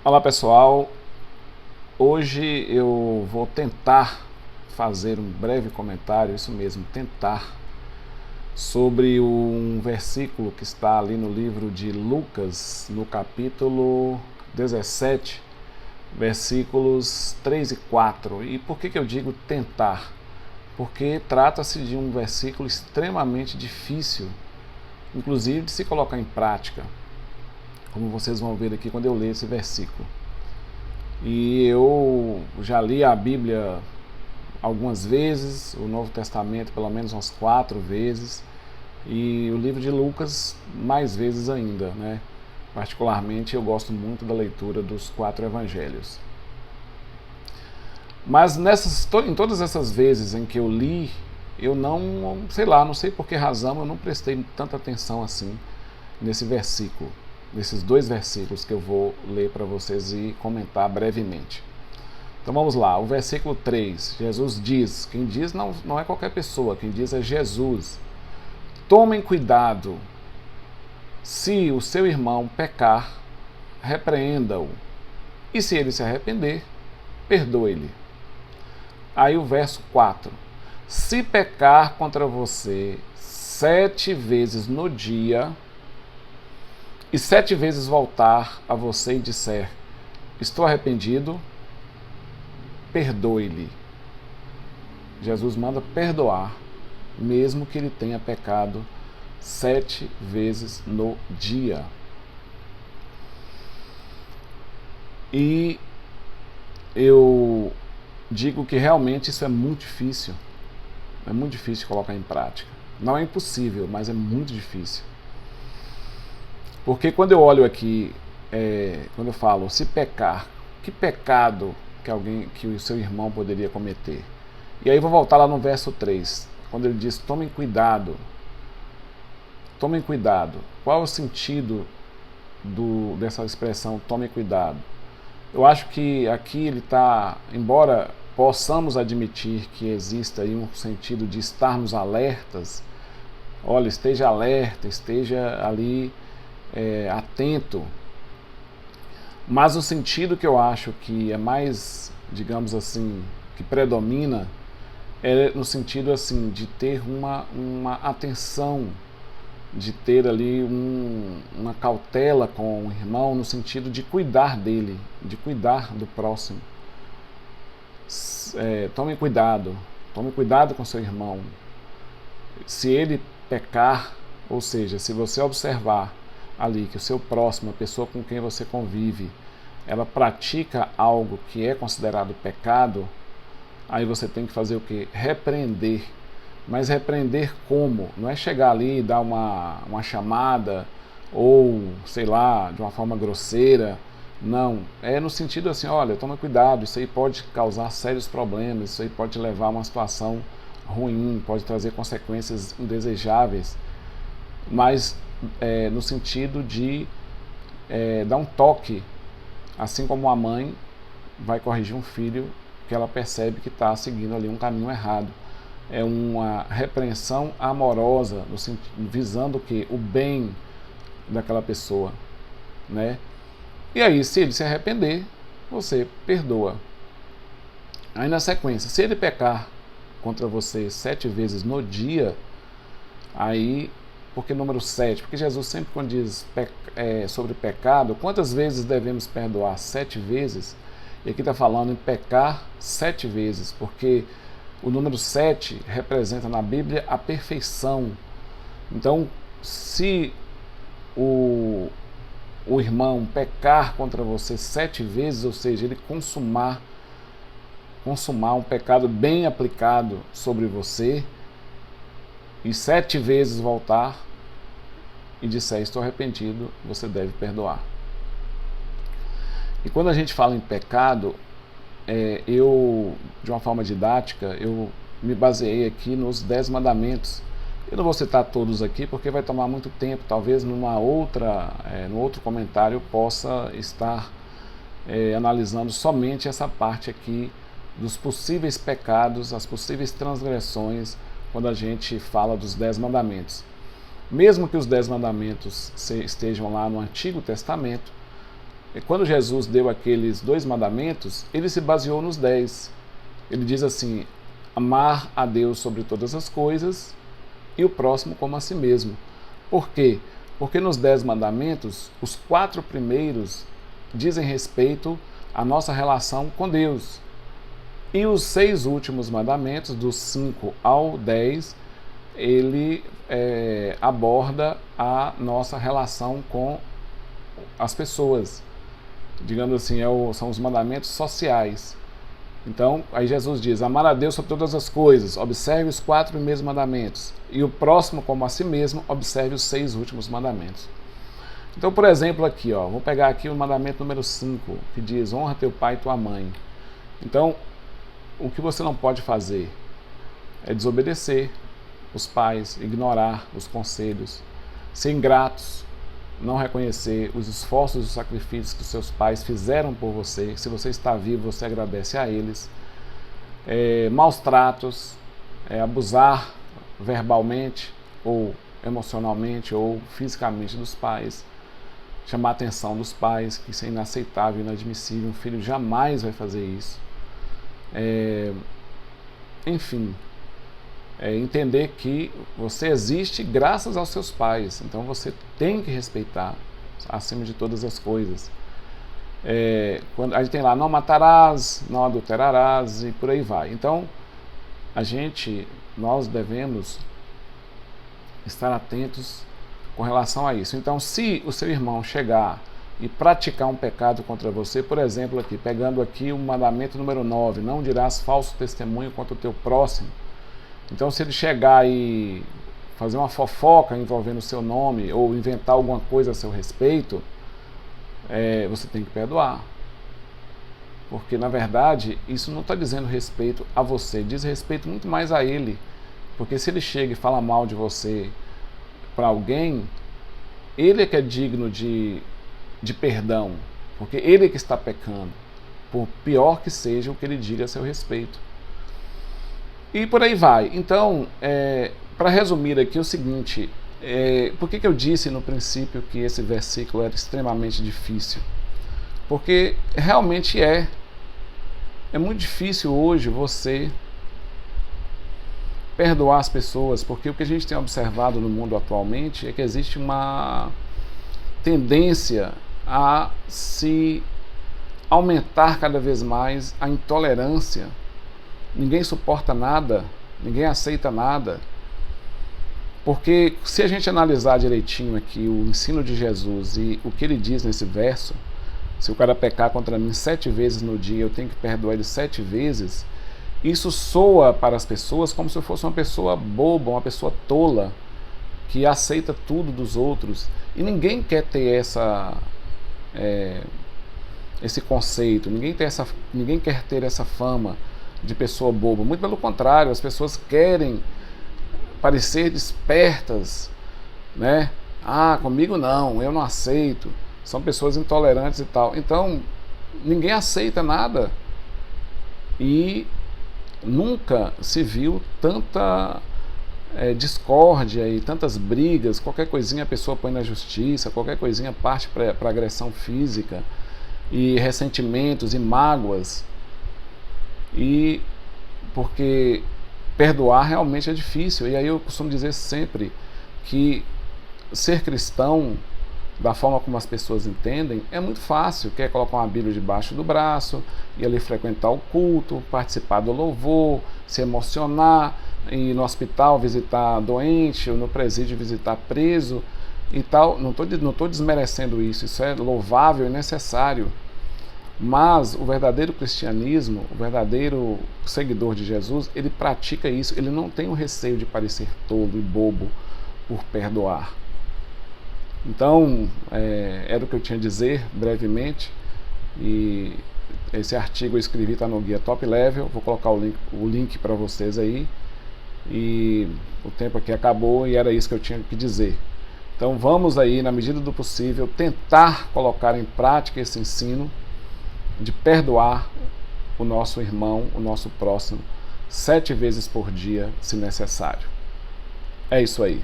Olá pessoal, hoje eu vou tentar fazer um breve comentário, isso mesmo, tentar, sobre um versículo que está ali no livro de Lucas, no capítulo 17, versículos 3 e 4. E por que eu digo tentar? Porque trata-se de um versículo extremamente difícil, inclusive de se colocar em prática, como vocês vão ver aqui quando eu ler esse versículo. E eu já li a Bíblia algumas vezes, o Novo Testamento pelo menos umas 4 vezes, e o livro de Lucas mais vezes ainda, né? Particularmente eu gosto muito da leitura dos 4 evangelhos. Mas em todas essas vezes em que eu li, eu não sei por que razão, eu não prestei tanta atenção assim nesse versículo, nesses 2 versículos que eu vou ler para vocês e comentar brevemente. Então vamos lá, o versículo 3, Jesus diz, quem diz não é qualquer pessoa, quem diz é Jesus. Tomem cuidado, se o seu irmão pecar, repreenda-o, e se ele se arrepender, perdoe-lhe. Aí o verso 4, se pecar contra você 7 vezes no dia, e 7 vezes voltar a você e disser, estou arrependido, perdoe-lhe. Jesus manda perdoar, mesmo que ele tenha pecado 7 vezes no dia. E eu digo que realmente isso é muito difícil colocar em prática. Não é impossível, mas é muito difícil. Porque quando eu olho aqui, quando eu falo se pecar, que pecado que o seu irmão poderia cometer? E aí vou voltar lá no verso 3, quando ele diz, tomem cuidado. Tomem cuidado. Qual é o sentido dessa expressão, tomem cuidado? Eu acho que aqui ele está, embora possamos admitir que exista aí um sentido de estarmos alertas, olha, esteja alerta, esteja ali atento, mas o sentido que eu acho que é mais, digamos assim, que predomina é no sentido assim de ter uma atenção, de ter ali uma cautela com o irmão, no sentido de cuidar dele, de cuidar do próximo. Tome cuidado com seu irmão. Se ele pecar, ou seja, se você observar ali que o seu próximo, a pessoa com quem você convive, ela pratica algo que é considerado pecado, aí você tem que fazer o quê? Repreender. Mas repreender como? Não é chegar ali e dar uma chamada ou, sei lá, de uma forma grosseira. Não, é no sentido assim, olha, toma cuidado, isso aí pode causar sérios problemas, isso aí pode te levar a uma situação ruim, pode trazer consequências indesejáveis, mas no sentido de dar um toque, assim como a mãe vai corrigir um filho que ela percebe que está seguindo ali um caminho errado. É uma repreensão amorosa, visando o quê? O bem daquela pessoa, né? E aí, se ele se arrepender, você perdoa. Aí na sequência, se ele pecar contra você 7 vezes no dia, aí, por que número 7? Porque Jesus sempre quando diz sobre pecado, quantas vezes devemos perdoar? 7 vezes. E aqui está falando em pecar 7 vezes, porque o número 7 representa na Bíblia a perfeição. Então, se o irmão pecar contra você 7 vezes, ou seja, ele consumar um pecado bem aplicado sobre você, e 7 vezes voltar e disser, estou arrependido, você deve perdoar. E quando a gente fala em pecado, eu, de uma forma didática, eu me baseei aqui nos 10 mandamentos. Eu não vou citar todos aqui porque vai tomar muito tempo, talvez no outro comentário eu possa estar analisando somente essa parte aqui dos possíveis pecados, as possíveis transgressões, quando a gente fala dos 10 mandamentos. Mesmo que os 10 mandamentos estejam lá no Antigo Testamento, quando Jesus deu aqueles 2 mandamentos, ele se baseou nos 10. Ele diz assim: amar a Deus sobre todas as coisas e o próximo como a si mesmo. Por quê? Porque nos 10 mandamentos, os 4 primeiros dizem respeito à nossa relação com Deus. E os 6 últimos mandamentos, dos 5 ao 10, ele aborda a nossa relação com as pessoas. Digamos assim, são os mandamentos sociais. Então, aí Jesus diz: amar a Deus sobre todas as coisas, observe os 4 primeiros mandamentos, e o próximo como a si mesmo, observe os 6 últimos mandamentos. Então, por exemplo, aqui, vou pegar aqui o mandamento número 5, que diz: honra teu pai e tua mãe. Então, o que você não pode fazer é desobedecer os pais, ignorar os conselhos, ser ingratos, não reconhecer os esforços e os sacrifícios que os seus pais fizeram por você. Se você está vivo, você agradece a eles. Maus tratos, abusar verbalmente ou emocionalmente ou fisicamente dos pais, chamar a atenção dos pais, que isso é inaceitável, inadmissível. Um filho jamais vai fazer isso. Enfim, entender que você existe graças aos seus pais, então você tem que respeitar acima de todas as coisas. Quando a gente tem lá: não matarás, não adulterarás, e por aí vai. Então nós devemos estar atentos com relação a isso. Então, se o seu irmão chegar e praticar um pecado contra você, por exemplo, aqui, pegando aqui o mandamento número 9, não dirás falso testemunho contra o teu próximo. Então, se ele chegar e fazer uma fofoca envolvendo o seu nome ou inventar alguma coisa a seu respeito, você tem que perdoar. Porque, na verdade, isso não está dizendo respeito a você, diz respeito muito mais a ele. Porque se ele chega e fala mal de você para alguém, ele é que é digno de perdão, porque ele é que está pecando, por pior que seja o que ele diga a seu respeito. E por aí vai. Então, para resumir aqui o seguinte, por que eu disse no princípio que esse versículo era extremamente difícil? Porque realmente é muito difícil hoje você perdoar as pessoas, porque o que a gente tem observado no mundo atualmente é que existe uma tendência a se aumentar cada vez mais a intolerância. Ninguém suporta nada, ninguém aceita nada. Porque se a gente analisar direitinho aqui o ensino de Jesus e o que ele diz nesse verso, se o cara pecar contra mim 7 vezes no dia, eu tenho que perdoar ele 7 vezes, isso soa para as pessoas como se eu fosse uma pessoa boba, uma pessoa tola, que aceita tudo dos outros. E ninguém quer ter esse conceito, ninguém quer ter essa fama de pessoa boba. Muito pelo contrário, as pessoas querem parecer despertas, né? Comigo não, eu não aceito. São pessoas intolerantes e tal. Então, ninguém aceita nada. E nunca se viu tanta discórdia e tantas brigas. Qualquer coisinha a pessoa põe na justiça, qualquer coisinha parte para agressão física e ressentimentos e mágoas. E porque perdoar realmente é difícil. E aí eu costumo dizer sempre que ser cristão, da forma como as pessoas entendem, é muito fácil. Quer colocar uma Bíblia debaixo do braço, ir ali frequentar o culto, participar do louvor, se emocionar, ir no hospital visitar doente, ou no presídio visitar preso e tal. Não estou desmerecendo isso, isso é louvável e necessário. Mas o verdadeiro cristianismo, o verdadeiro seguidor de Jesus, ele pratica isso, ele não tem o receio de parecer tolo e bobo por perdoar. Então, era o que eu tinha a dizer brevemente, e esse artigo eu escrevi, está no guia Top Level, vou colocar o link para vocês aí, e o tempo aqui acabou e era isso que eu tinha que dizer. Então vamos aí, na medida do possível, tentar colocar em prática esse ensino de perdoar o nosso irmão, o nosso próximo, 7 vezes por dia, se necessário. É isso aí.